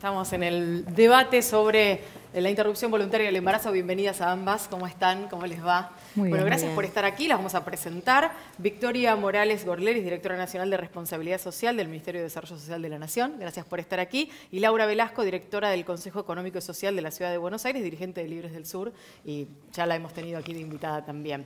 Estamos en el debate sobre la interrupción voluntaria del embarazo. Bienvenidas a ambas. ¿Cómo están? ¿Cómo les va? Muy bien, Gracias por estar aquí. Las vamos a presentar. Victoria Morales Gorleris, directora nacional de Responsabilidad Social del Ministerio de Desarrollo Social de la Nación. Gracias por estar aquí. Y Laura Velasco, directora del Consejo Económico y Social de la Ciudad de Buenos Aires, dirigente de Libres del Sur. Y ya la hemos tenido aquí de invitada también.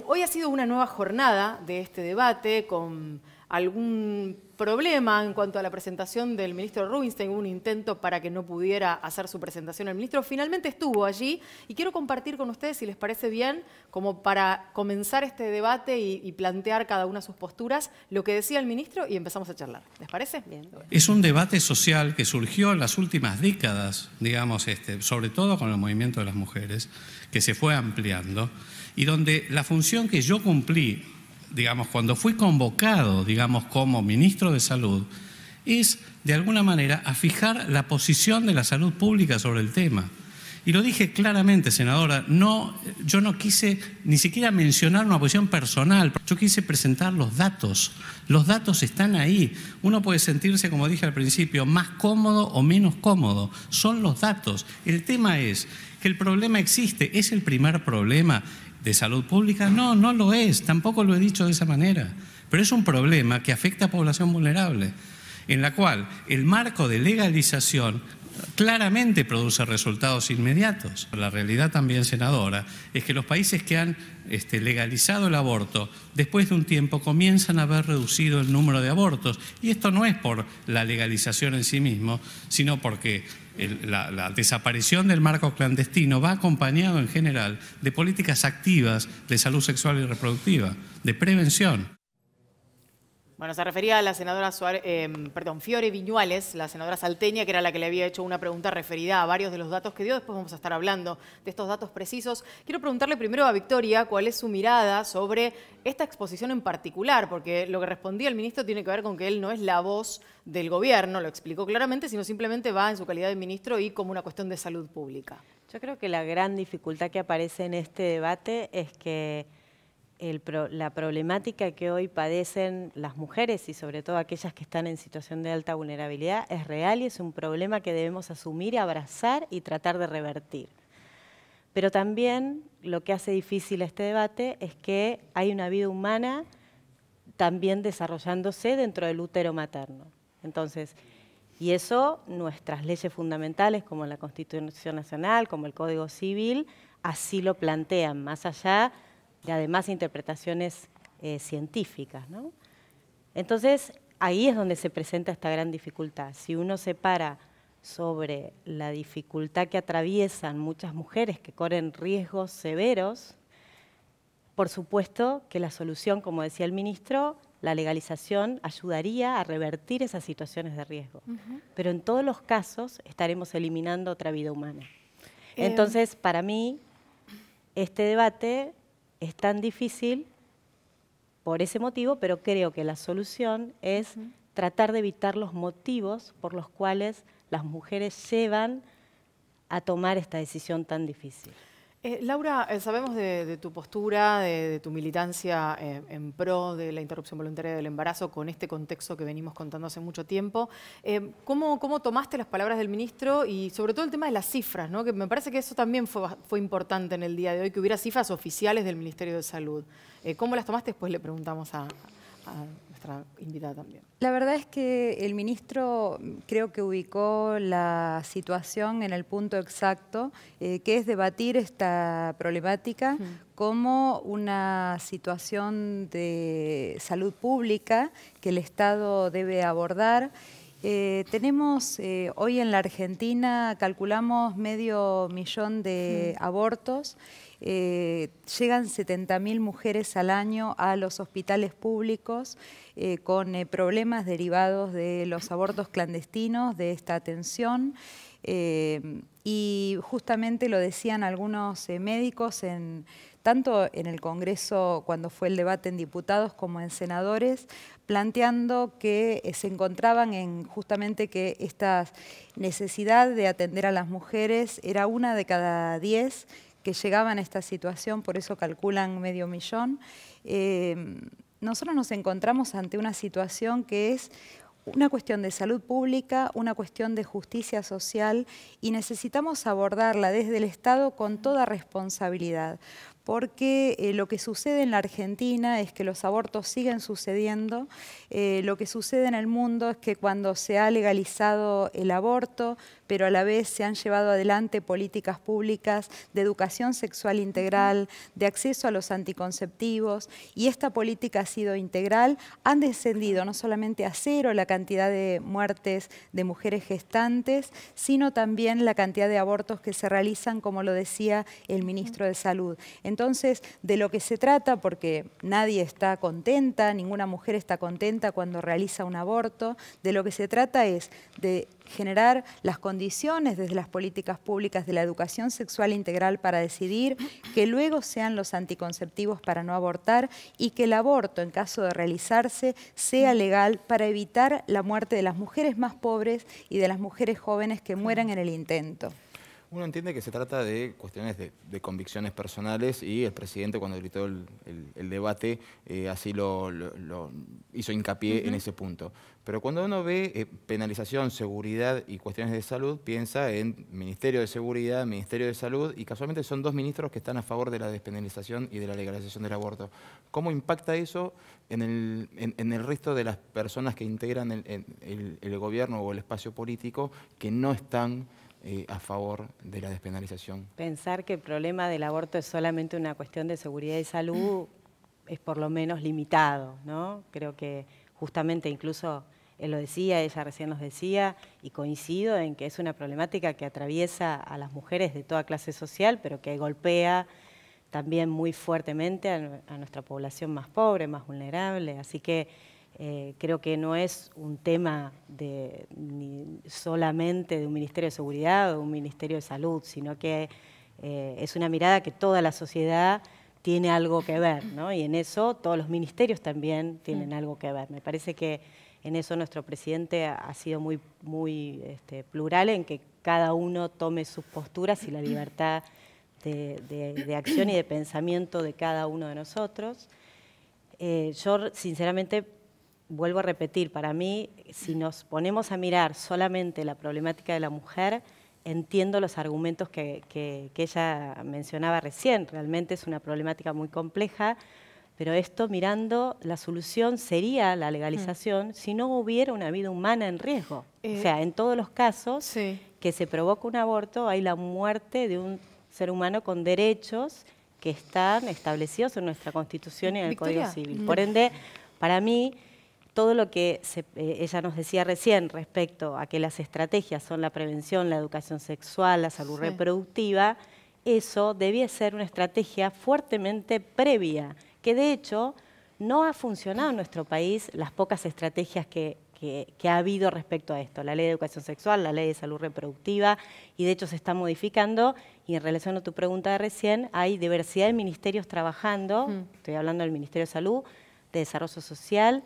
Hoy ha sido una nueva jornada de este debate con algún problema en cuanto a la presentación del ministro Rubinstein. Hubo un intento para que no pudiera hacer su presentación el ministro. Finalmente estuvo allí y quiero compartir con ustedes, si les parece bien, como para comenzar este debate y plantear cada una sus posturas, lo que decía el ministro y empezamos a charlar. ¿Les parece? Bien. Es un debate social que surgió en las últimas décadas, digamos, sobre todo con el movimiento de las mujeres, que se fue ampliando y donde la función que yo cumplí, digamos, cuando fui convocado, digamos, como ministro de Salud, es, de alguna manera, a fijar la posición de la salud pública sobre el tema. Y lo dije claramente, senadora, yo no quise ni siquiera mencionar una posición personal, yo quise presentar los datos. Los datos están ahí. Uno puede sentirse, como dije al principio, más cómodo o menos cómodo. Son los datos. El tema es que el problema existe, es el primer problema de salud pública. No, no lo es, tampoco lo he dicho de esa manera, pero es un problema que afecta a población vulnerable, en la cual el marco de legalización claramente produce resultados inmediatos. La realidad también, senadora, es que los países que han legalizado el aborto, después de un tiempo comienzan a ver reducido el número de abortos, y esto no es por la legalización en sí mismo, sino porque la desaparición del marco clandestino va acompañado en general de políticas activas de salud sexual y reproductiva, de prevención. Bueno, se refería a la senadora Fiore Viñuales, la senadora salteña, que era la que le había hecho una pregunta referida a varios de los datos que dio. Después vamos a estar hablando de estos datos precisos. Quiero preguntarle primero a Victoria cuál es su mirada sobre esta exposición en particular, porque lo que respondía el ministro tiene que ver con que él no es la voz del gobierno, lo explicó claramente, sino simplemente va en su calidad de ministro y como una cuestión de salud pública. Yo creo que la gran dificultad que aparece en este debate es que la problemática que hoy padecen las mujeres y sobre todo aquellas que están en situación de alta vulnerabilidad es real y es un problema que debemos asumir, abrazar y tratar de revertir. Pero también lo que hace difícil este debate es que hay una vida humana también desarrollándose dentro del útero materno. Entonces, y eso nuestras leyes fundamentales como la Constitución Nacional, como el Código Civil, así lo plantean, más allá de además interpretaciones científicas, ¿no? Entonces, ahí es donde se presenta esta gran dificultad. Si uno se para sobre la dificultad que atraviesan muchas mujeres que corren riesgos severos, por supuesto que la solución, como decía el ministro, la legalización ayudaría a revertir esas situaciones de riesgo. Pero en todos los casos estaremos eliminando otra vida humana. Entonces, para mí, este debate es tan difícil por ese motivo, pero creo que la solución es tratar de evitar los motivos por los cuales las mujeres llevan a tomar esta decisión tan difícil. Laura, sabemos de tu postura, de tu militancia en pro de la interrupción voluntaria del embarazo con este contexto que venimos contando hace mucho tiempo. ¿Cómo tomaste las palabras del ministro y sobre todo el tema de las cifras, ¿no? Que me parece que eso también fue importante en el día de hoy, que hubiera cifras oficiales del Ministerio de Salud? ¿Cómo las tomaste? Después le preguntamos a nuestra invitada también. La verdad es que el ministro creo que ubicó la situación en el punto exacto, que es debatir esta problemática como una situación de salud pública que el Estado debe abordar. Tenemos hoy en la Argentina, calculamos 500.000 de abortos. Llegan 70.000 mujeres al año a los hospitales públicos con problemas derivados de los abortos clandestinos, de esta atención. Y justamente lo decían algunos médicos, tanto en el Congreso cuando fue el debate en diputados como en senadores, planteando que se encontraban en justamente que esta necesidad de atender a las mujeres era 1 de cada 10 que llegaban a esta situación, por eso calculan 500.000. Nosotros nos encontramos ante una situación que es una cuestión de salud pública, una cuestión de justicia social, y necesitamos abordarla desde el Estado con toda responsabilidad. Porque lo que sucede en la Argentina es que los abortos siguen sucediendo. Lo que sucede en el mundo es que cuando se ha legalizado el aborto, pero a la vez se han llevado adelante políticas públicas de educación sexual integral, de acceso a los anticonceptivos, y esta política ha sido integral, han descendido no solamente a cero la cantidad de muertes de mujeres gestantes, sino también la cantidad de abortos que se realizan, como lo decía el ministro de Salud. Entonces, de lo que se trata, porque nadie está contenta, ninguna mujer está contenta cuando realiza un aborto, de lo que se trata es de generar las condiciones desde las políticas públicas de la educación sexual integral para decidir, que luego sean los anticonceptivos para no abortar y que el aborto, en caso de realizarse, sea legal para evitar la muerte de las mujeres más pobres y de las mujeres jóvenes que mueran en el intento. Uno entiende que se trata de cuestiones de convicciones personales, y el presidente, cuando gritó el debate, así lo hizo hincapié en ese punto. Pero cuando uno ve penalización, seguridad y cuestiones de salud, piensa en Ministerio de Seguridad, Ministerio de Salud, y casualmente son dos ministros que están a favor de la despenalización y de la legalización del aborto. ¿Cómo impacta eso en el resto de las personas que integran el gobierno o el espacio político que no están a favor de la despenalización? Pensar que el problema del aborto es solamente una cuestión de seguridad y salud es por lo menos limitado, ¿no? Creo que justamente, incluso él lo decía, ella recién nos decía, y coincido en que es una problemática que atraviesa a las mujeres de toda clase social, pero que golpea también muy fuertemente a nuestra población más pobre, más vulnerable. Así que creo que no es un tema ni solamente de un Ministerio de Seguridad o de un Ministerio de Salud, sino que es una mirada que toda la sociedad tiene algo que ver, ¿no? Y en eso todos los ministerios también tienen algo que ver. Me parece que en eso nuestro presidente ha sido muy plural, en que cada uno tome sus posturas y la libertad de acción y de pensamiento de cada uno de nosotros. Yo, sinceramente, vuelvo a repetir, para mí, si nos ponemos a mirar solamente la problemática de la mujer, entiendo los argumentos que ella mencionaba recién. Realmente es una problemática muy compleja, pero esto, mirando, la solución sería la legalización si no hubiera una vida humana en riesgo. O sea, en todos los casos que se provoca un aborto, hay la muerte de un ser humano con derechos que están establecidos en nuestra Constitución y en el Código Civil. Por ende, para mí, todo lo que ella nos decía recién respecto a que las estrategias son la prevención, la educación sexual, la salud reproductiva, eso debía ser una estrategia fuertemente previa, que de hecho no ha funcionado en nuestro país las pocas estrategias que ha habido respecto a esto. La ley de educación sexual, la ley de salud reproductiva, y de hecho se está modificando, y en relación a tu pregunta de recién, hay diversidad de ministerios trabajando, estoy hablando del Ministerio de Salud, de Desarrollo Social,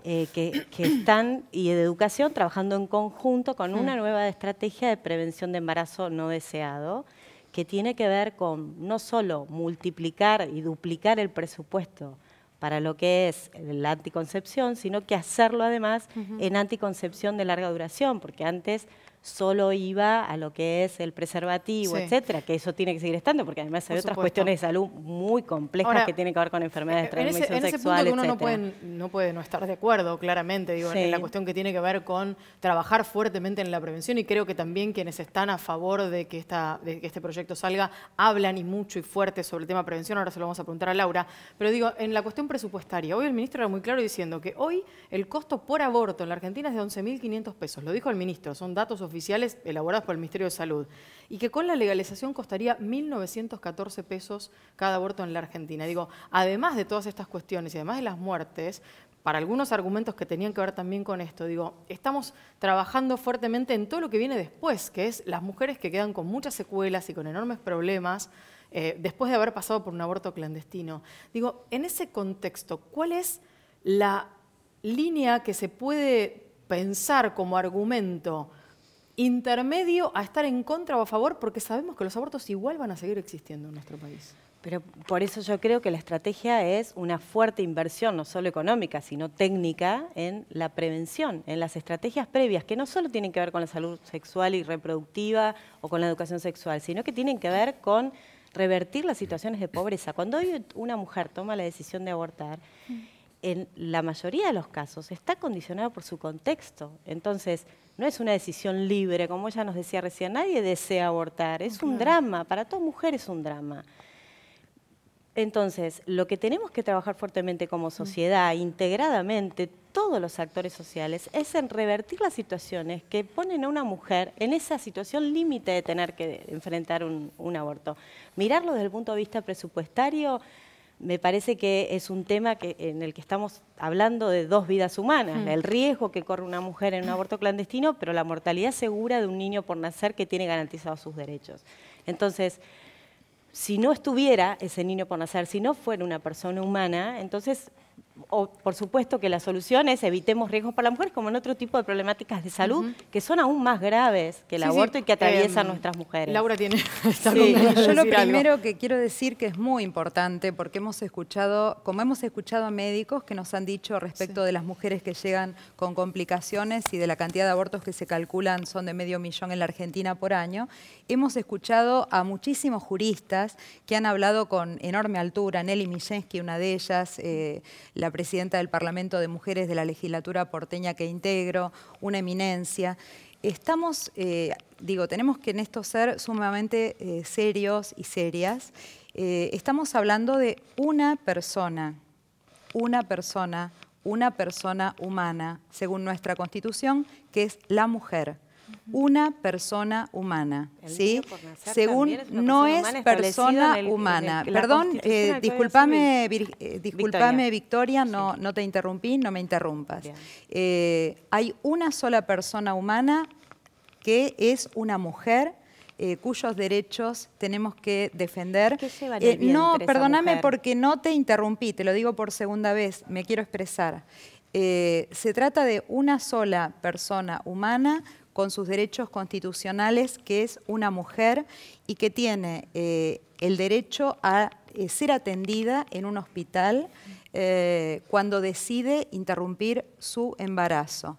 que están, y de educación, trabajando en conjunto con una nueva estrategia de prevención de embarazo no deseado, que tiene que ver con no solo multiplicar y duplicar el presupuesto para lo que es la anticoncepción, sino que hacerlo además en anticoncepción de larga duración, porque antes solo iba a lo que es el preservativo, etcétera, que eso tiene que seguir estando, porque además hay otras cuestiones de salud muy complejas. Ahora, que tienen que ver con enfermedades de transmisión sexual, en ese punto que uno no puede no estar de acuerdo, claramente, digo, en la cuestión que tiene que ver con trabajar fuertemente en la prevención, y creo que también quienes están a favor de que este proyecto salga hablan y mucho y fuerte sobre el tema de prevención. Ahora se lo vamos a preguntar a Laura, pero digo, en la cuestión presupuestaria, hoy el ministro era muy claro diciendo que hoy el costo por aborto en la Argentina es de 11.500 pesos, lo dijo el ministro, son datos oficiales elaborados por el Ministerio de Salud, y que con la legalización costaría 1.914 pesos cada aborto en la Argentina. Digo, además de todas estas cuestiones y además de las muertes, para algunos argumentos que tenían que ver también con esto, digo, estamos trabajando fuertemente en todo lo que viene después, que es las mujeres que quedan con muchas secuelas y con enormes problemas después de haber pasado por un aborto clandestino. Digo, en ese contexto, ¿cuál es la línea que se puede pensar como argumento intermedio a estar en contra o a favor? Porque sabemos que los abortos igual van a seguir existiendo en nuestro país. Pero por eso yo creo que la estrategia es una fuerte inversión, no solo económica, sino técnica, en la prevención, en las estrategias previas, que no solo tienen que ver con la salud sexual y reproductiva o con la educación sexual, sino que tienen que ver con revertir las situaciones de pobreza. Cuando hoy una mujer toma la decisión de abortar, en la mayoría de los casos está condicionado por su contexto. Entonces, no es una decisión libre, como ella nos decía recién, nadie desea abortar, es un drama, para toda mujer es un drama. Entonces, lo que tenemos que trabajar fuertemente como sociedad, integradamente, todos los actores sociales, es en revertir las situaciones que ponen a una mujer en esa situación límite de tener que enfrentar un aborto. Mirarlo desde el punto de vista presupuestario, me parece que es un tema en el que estamos hablando de 2 vidas humanas, el riesgo que corre una mujer en un aborto clandestino, pero la mortalidad segura de un niño por nacer que tiene garantizados sus derechos. Entonces, si no estuviera ese niño por nacer, si no fuera una persona humana, entonces, por supuesto que la solución es evitemos riesgos para las mujeres, como en otro tipo de problemáticas de salud, que son aún más graves que el aborto y que atraviesan nuestras mujeres. Laura tiene... Yo lo primero que quiero decir que es muy importante, porque hemos escuchado, como hemos escuchado a médicos que nos han dicho respecto de las mujeres que llegan con complicaciones y de la cantidad de abortos que se calculan son de 500.000 en la Argentina por año, hemos escuchado a muchísimos juristas que han hablado con enorme altura, Nelly Millensky, una de ellas, la presidenta del Parlamento de Mujeres de la legislatura porteña que integro, una eminencia. Estamos, tenemos que en esto ser sumamente serios y serias. Estamos hablando de una persona humana, según nuestra Constitución, que es la mujer. Una persona humana, ¿sí? Según no es persona humana. Perdón, discúlpame, Victoria, no te interrumpí, no me interrumpas. Hay una sola persona humana que es una mujer cuyos derechos tenemos que defender. No, perdóname porque no te interrumpí, te lo digo por segunda vez, me quiero expresar. Se trata de una sola persona humana con sus derechos constitucionales, que es una mujer y que tiene el derecho a ser atendida en un hospital cuando decide interrumpir su embarazo.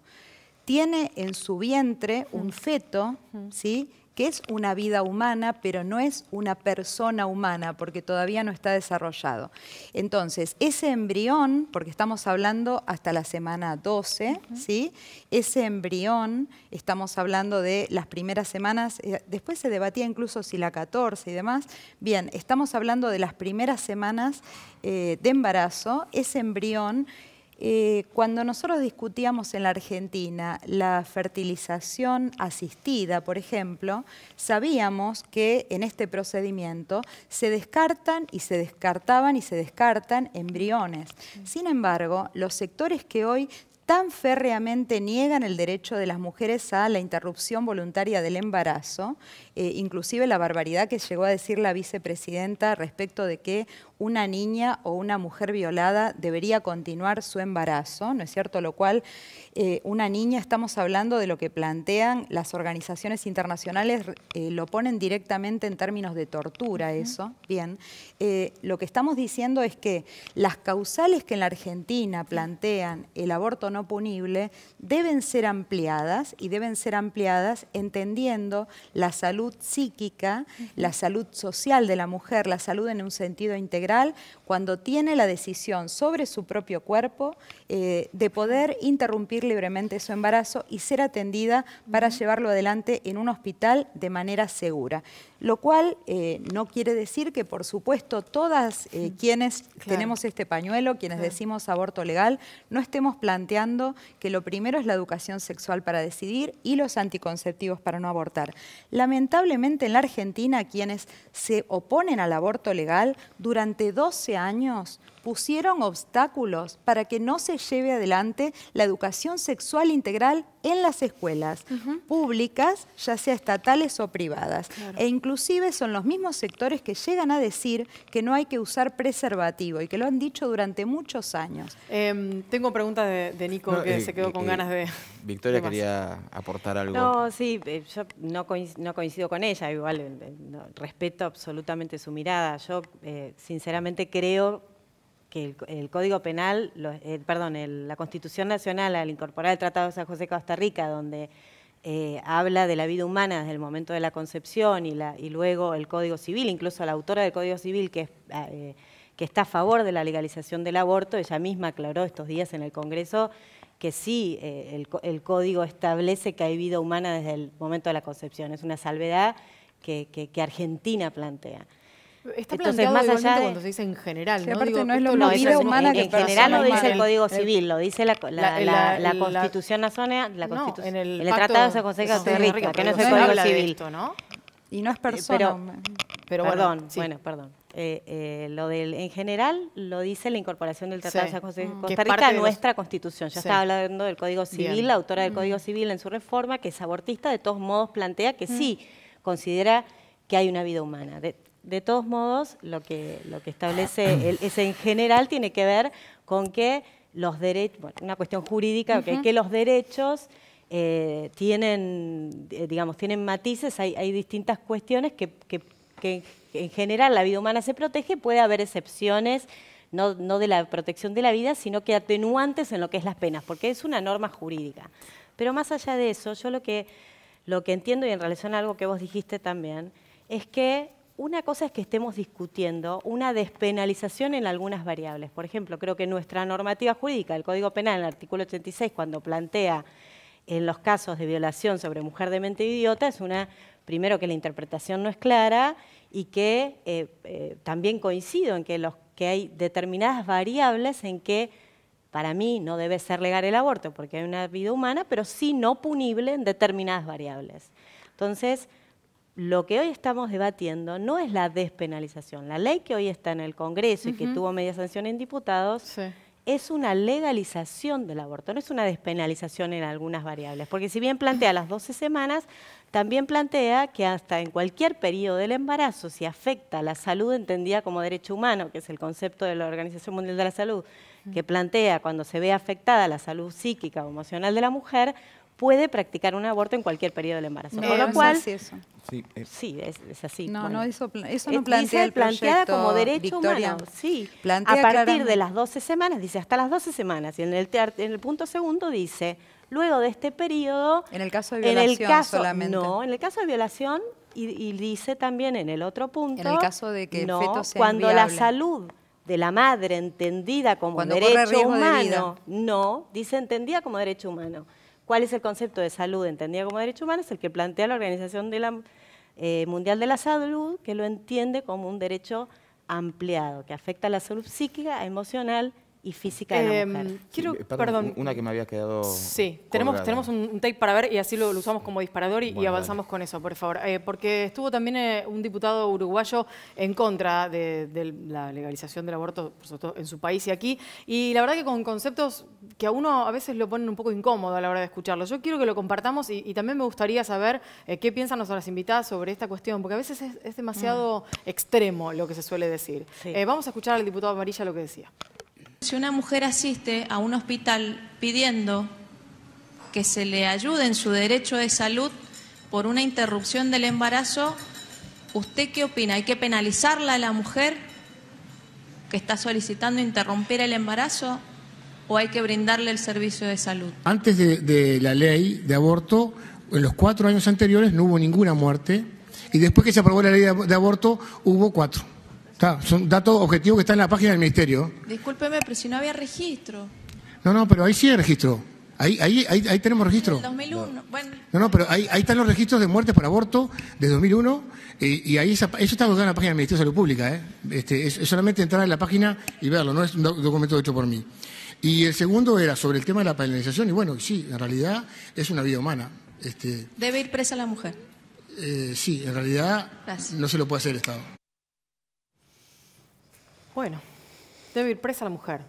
Tiene en su vientre un feto, ¿sí?, que es una vida humana, pero no es una persona humana, porque todavía no está desarrollado. Entonces, ese embrión, porque estamos hablando hasta la semana 12, ¿sí? Ese embrión, estamos hablando de las primeras semanas, después se debatía incluso si la 14 y demás. Bien, estamos hablando de las primeras semanas de embarazo, ese embrión. Cuando nosotros discutíamos en la Argentina la fertilización asistida, por ejemplo, sabíamos que en este procedimiento se descartan y se descartaban y se descartan embriones. Sin embargo, los sectores que hoy tan férreamente niegan el derecho de las mujeres a la interrupción voluntaria del embarazo, inclusive la barbaridad que llegó a decir la vicepresidenta respecto de que una niña o una mujer violada debería continuar su embarazo, ¿no es cierto? Lo cual, una niña, estamos hablando de lo que plantean las organizaciones internacionales, lo ponen directamente en términos de tortura eso, bien. Lo que estamos diciendo es que las causales que en la Argentina plantean el aborto no punible deben ser ampliadas y deben ser ampliadas entendiendo la salud psíquica, la salud social de la mujer, la salud en un sentido integral, cuando tiene la decisión sobre su propio cuerpo de poder interrumpir libremente su embarazo y ser atendida para llevarlo adelante en un hospital de manera segura. Lo cual no quiere decir que, por supuesto, todas quienes tenemos este pañuelo, quienes decimos aborto legal, no estemos planteando que lo primero es la educación sexual para decidir y los anticonceptivos para no abortar. Lamentablemente en la Argentina quienes se oponen al aborto legal durante 12 años pusieron obstáculos para que no se lleve adelante la educación sexual integral en las escuelas públicas, ya sea estatales o privadas. Claro. E inclusive son los mismos sectores que llegan a decir que no hay que usar preservativo y que lo han dicho durante muchos años. Tengo preguntas de Nico, que se quedó con ganas de... Victoria quería aportar algo. No, sí, yo no coincido con ella, igual respeto absolutamente su mirada. Yo sinceramente creo que el Código Penal, la Constitución Nacional, al incorporar el Tratado de San José de Costa Rica, donde habla de la vida humana desde el momento de la concepción y luego el Código Civil, incluso la autora del Código Civil, que está a favor de la legalización del aborto, ella misma aclaró estos días en el Congreso que sí, el Código establece que hay vida humana desde el momento de la concepción. Es una salvedad que Argentina plantea. Está Entonces, planteado más igualmente allá de, cuando se dice en general, Sí, ¿no? aparte Digo, no es lo esto mismo vida humana que en general lo persona dice el humana. Código Civil, lo dice la Constitución Nacional, en el Tratado de San José de Costa Rica, que no es el Código habla de Civil. esto, ¿no? Y no es persona. Pero perdón, sí. perdón. En general lo dice la incorporación del Tratado de San José de Que es Costa parte Rica a de nuestra Constitución. Ya estaba hablando del Código Civil, Bien. la autora del Código Civil en su reforma, que es abortista, de todos modos plantea que sí considera que hay una vida humana. De todos modos, lo que establece ese en general tiene que ver con que los derechos, bueno, una cuestión jurídica, que los derechos tienen matices, hay distintas cuestiones que en general la vida humana se protege, puede haber excepciones, no de la protección de la vida, sino que atenuantes en lo que es las penas, porque es una norma jurídica. Pero más allá de eso, yo lo que entiendo, y en relación a algo que vos dijiste también, es que una cosa es que estemos discutiendo una despenalización en algunas variables. Por ejemplo, creo que nuestra normativa jurídica, el Código Penal, en el artículo 86, cuando plantea en los casos de violación sobre mujer de mente idiota, es primero que la interpretación no es clara y que también coincido en que hay determinadas variables en que para mí no debe ser legal el aborto porque hay una vida humana, pero sí no punible en determinadas variables. Entonces, lo que hoy estamos debatiendo no es la despenalización. La ley que hoy está en el Congreso y que tuvo media sanción en diputados es una legalización del aborto, no es una despenalización en algunas variables. Porque si bien plantea las 12 semanas, también plantea que hasta en cualquier periodo del embarazo, si afecta la salud entendida como derecho humano, que es el concepto de la Organización Mundial de la Salud, que plantea cuando se ve afectada la salud psíquica o emocional de la mujer, puede practicar un aborto en cualquier periodo del embarazo. No, Por lo cual, es así eso. sí, es así. No, bueno. no, eso no plantea el planteada proyecto, como derecho Victoria. humano. Sí, Plantea a partir claramente. de las 12 semanas, dice hasta las 12 semanas. Y en el punto segundo dice, luego de este periodo... En el caso de violación solamente. No, en el caso de violación, y dice también en el otro punto... En el caso de que el feto sea cuando la inviable. salud de la madre entendida como Cuando corre derecho riesgo de humano, vida. no, dice entendida como derecho humano. ¿Cuál es el concepto de salud entendida como derecho humano? Es el que plantea la Organización Mundial de la Salud, que lo entiende como un derecho ampliado, que afecta a la salud psíquica, emocional y física de la mujer. Perdón. Una que me había quedado Sí, colgada. tenemos un tape para ver y así lo usamos como disparador y Bueno, avanzamos con eso, por favor. Porque estuvo también un diputado uruguayo en contra de la legalización del aborto, por supuesto, en su país y aquí. Y la verdad que con conceptos que a uno a veces lo ponen un poco incómodo a la hora de escucharlo. Yo quiero que lo compartamos y también me gustaría saber qué piensan nuestras invitadas sobre esta cuestión, porque a veces es demasiado extremo lo que se suele decir. Sí. Vamos a escuchar al diputado Amarilla lo que decía. Si una mujer asiste a un hospital pidiendo que se le ayude en su derecho de salud por una interrupción del embarazo, ¿usted qué opina? ¿Hay que penalizarla a la mujer que está solicitando interrumpir el embarazo o hay que brindarle el servicio de salud? Antes de la ley de aborto, en los 4 años anteriores no hubo ninguna muerte y después que se aprobó la ley de aborto hubo 4. Son datos objetivos que están en la página del Ministerio. Discúlpeme, pero si no había registro. No, pero ahí sí hay registro. Ahí tenemos registro. En el 2001. Bueno, No, pero ahí están los registros de muertes por aborto de 2001 y ahí eso está colgado en la página del Ministerio de Salud Pública. Es solamente entrar en la página y verlo, no es un documento hecho por mí. Y el segundo era sobre el tema de la penalización y bueno, sí, en realidad es una vida humana. debe ir presa la mujer. Sí, en realidad Gracias. no se lo puede hacer el Estado. Bueno, Debe ir presa la mujer.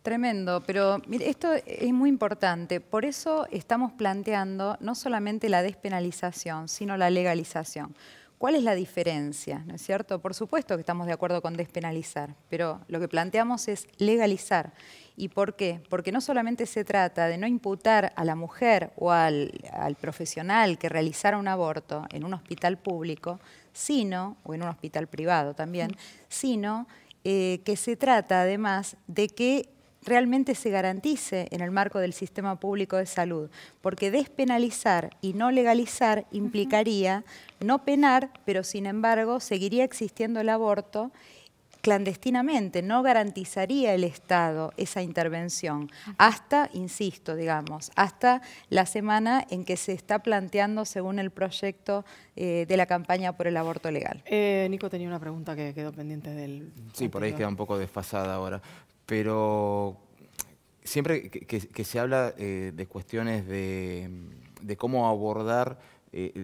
Tremendo, pero mire, esto es muy importante. Por eso estamos planteando no solamente la despenalización, sino la legalización. ¿Cuál es la diferencia? ¿No es cierto? Por supuesto que estamos de acuerdo con despenalizar, pero lo que planteamos es legalizar. ¿Y por qué? Porque no solamente se trata de no imputar a la mujer o al profesional que realizara un aborto en un hospital público, sino, o en un hospital privado también, sino que se trata además de que realmente se garantice en el marco del sistema público de salud, porque despenalizar y no legalizar implicaría no penar, pero sin embargo seguiría existiendo el aborto clandestinamente, no garantizaría el Estado esa intervención hasta, insisto, digamos, hasta la semana en que se está planteando según el proyecto de la campaña por el aborto legal. Nico tenía una pregunta que quedó pendiente del... Sí, por ahí queda un poco desfasada ahora. Pero siempre que se habla de cuestiones de cómo abordar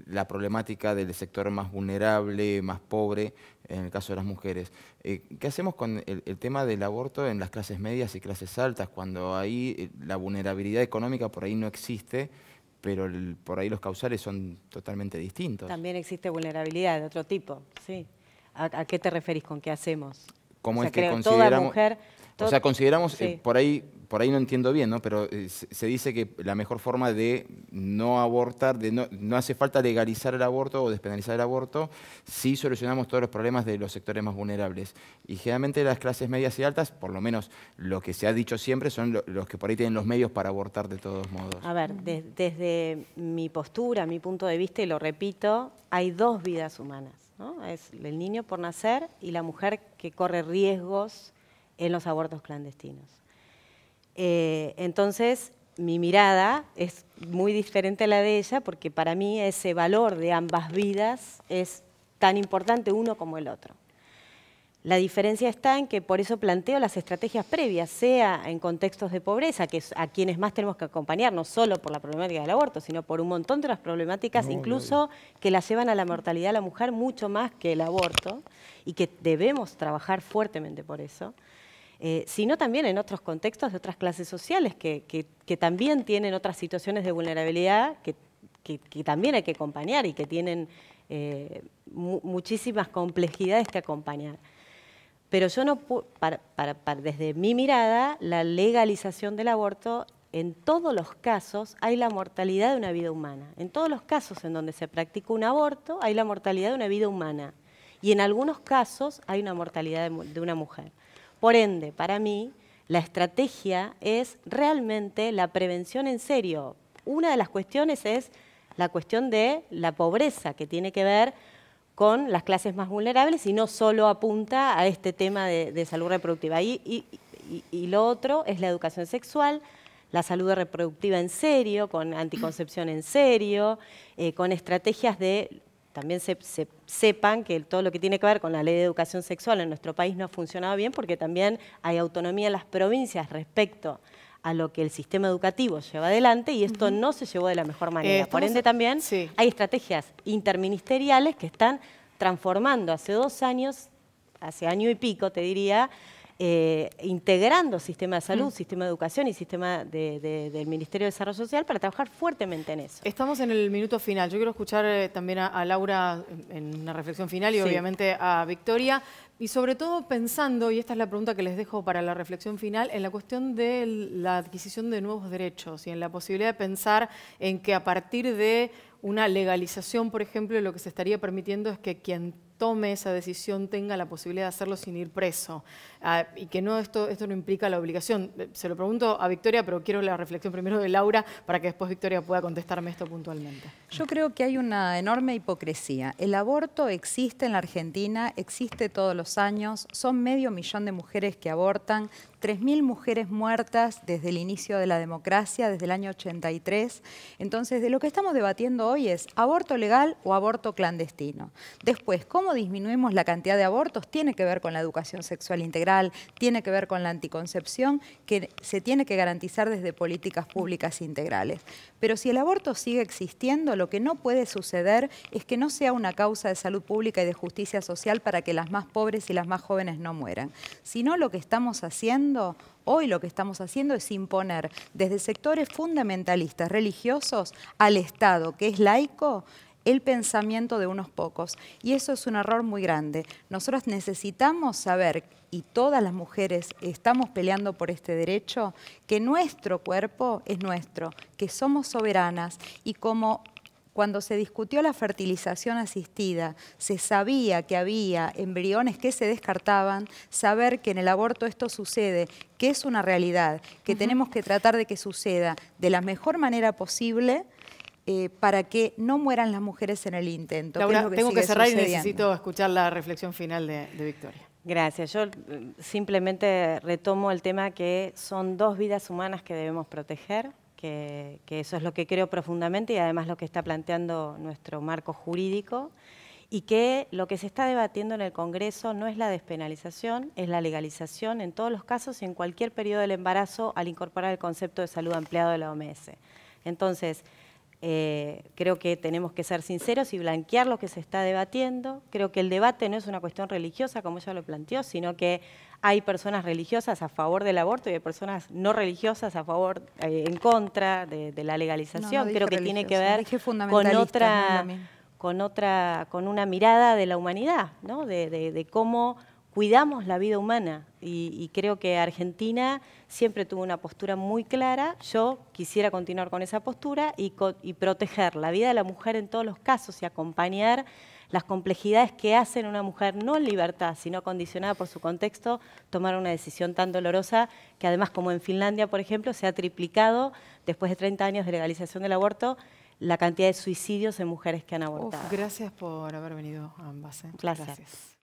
la problemática del sector más vulnerable, más pobre, en el caso de las mujeres, ¿qué hacemos con el tema del aborto en las clases medias y clases altas, cuando ahí la vulnerabilidad económica por ahí no existe, pero por ahí los causales son totalmente distintos? También existe vulnerabilidad de otro tipo, sí. ¿A qué te referís con qué hacemos? ¿Cómo es que toda consideramos? mujer, O sea, consideramos, sí. por ahí no entiendo bien, ¿no? Pero se dice que la mejor forma de no abortar, no hace falta legalizar el aborto o despenalizar el aborto, si solucionamos todos los problemas de los sectores más vulnerables. Y generalmente las clases medias y altas, por lo menos lo que se ha dicho siempre, son los que por ahí tienen los medios para abortar de todos modos. A ver, desde mi postura, mi punto de vista, y lo repito, hay dos vidas humanas, ¿no? Es el niño por nacer y la mujer que corre riesgos en los abortos clandestinos. Entonces, mi mirada es muy diferente a la de ella, porque para mí ese valor de ambas vidas es tan importante uno como el otro. La diferencia está en que por eso planteo las estrategias previas, sea en contextos de pobreza, que es a quienes más tenemos que acompañar, no solo por la problemática del aborto, sino por un montón de otras problemáticas, incluso que la llevan a la mortalidad de la mujer mucho más que el aborto, y que debemos trabajar fuertemente por eso. Sino también en otros contextos de otras clases sociales que también tienen otras situaciones de vulnerabilidad que también hay que acompañar y que tienen muchísimas complejidades que acompañar. Pero yo no puedo, desde mi mirada, la legalización del aborto, en todos los casos hay la mortalidad de una vida humana. En todos los casos en donde se practica un aborto hay la mortalidad de una vida humana. Y en algunos casos hay una mortalidad de una mujer. Por ende, para mí, la estrategia es realmente la prevención en serio. Una de las cuestiones es la cuestión de la pobreza, que tiene que ver con las clases más vulnerables y no solo apunta a este tema de salud reproductiva. Y lo otro es la educación sexual, la salud reproductiva en serio, con anticoncepción en serio, con estrategias de... También sepan que todo lo que tiene que ver con la ley de educación sexual en nuestro país no ha funcionado bien, porque también hay autonomía en las provincias respecto a lo que el sistema educativo lleva adelante, y esto no se llevó de la mejor manera. Por ende también hay estrategias interministeriales que están transformando hace 2 años, hace año y pico te diría, integrando sistema de salud, sistema de educación y sistema del Ministerio de Desarrollo Social para trabajar fuertemente en eso. Estamos en el minuto final. Yo quiero escuchar también a Laura en una reflexión final y obviamente a Victoria. Y sobre todo pensando, y esta es la pregunta que les dejo para la reflexión final, en la cuestión de la adquisición de nuevos derechos y en la posibilidad de pensar en que a partir de una legalización, por ejemplo, lo que se estaría permitiendo es que quien tome esa decisión tenga la posibilidad de hacerlo sin ir preso. Y que no esto no implica la obligación. Se lo pregunto a Victoria, pero quiero la reflexión primero de Laura para que después Victoria pueda contestarme esto puntualmente. Yo creo que hay una enorme hipocresía. El aborto existe en la Argentina, existe todos los años, son 500.000 de mujeres que abortan, 3.000 mujeres muertas desde el inicio de la democracia, desde el año 83. Entonces, de lo que estamos debatiendo hoy es aborto legal o aborto clandestino. Después, ¿cómo cómo disminuimos la cantidad de abortos tiene que ver con la educación sexual integral, tiene que ver con la anticoncepción, que se tiene que garantizar desde políticas públicas integrales. Pero si el aborto sigue existiendo, lo que no puede suceder es que no sea una causa de salud pública y de justicia social para que las más pobres y las más jóvenes no mueran. Sino lo que estamos haciendo, hoy lo que estamos haciendo es imponer desde sectores fundamentalistas religiosos al Estado, que es laico, el pensamiento de unos pocos. Y eso es un error muy grande. Nosotros necesitamos saber, y todas las mujeres estamos peleando por este derecho, que nuestro cuerpo es nuestro, que somos soberanas y como cuando se discutió la fertilización asistida, se sabía que había embriones que se descartaban, saber que en el aborto esto sucede, que es una realidad, que tenemos que tratar de que suceda de la mejor manera posible para que no mueran las mujeres en el intento. Laura, tengo que cerrar sucediendo. y necesito escuchar la reflexión final de Victoria. Gracias. Yo simplemente retomo el tema que son 2 vidas humanas que debemos proteger, que eso es lo que creo profundamente y además lo que está planteando nuestro marco jurídico, y que lo que se está debatiendo en el Congreso no es la despenalización, es la legalización en todos los casos y en cualquier periodo del embarazo al incorporar el concepto de salud ampliado de la OMS. Entonces, creo que tenemos que ser sinceros y blanquear lo que se está debatiendo. Creo que el debate no es una cuestión religiosa, como ella lo planteó, sino que hay personas religiosas a favor del aborto y hay personas no religiosas a favor, en contra de la legalización. No Creo que tiene que ver con una mirada de la humanidad, ¿no? de cómo cuidamos la vida humana y creo que Argentina siempre tuvo una postura muy clara. Yo quisiera continuar con esa postura y proteger la vida de la mujer en todos los casos y acompañar las complejidades que hacen una mujer no en libertad, sino condicionada por su contexto, tomar una decisión tan dolorosa que además, como en Finlandia, por ejemplo, se ha triplicado después de 30 años de legalización del aborto la cantidad de suicidios en mujeres que han abortado. Gracias por haber venido ambas. Un placer. Gracias.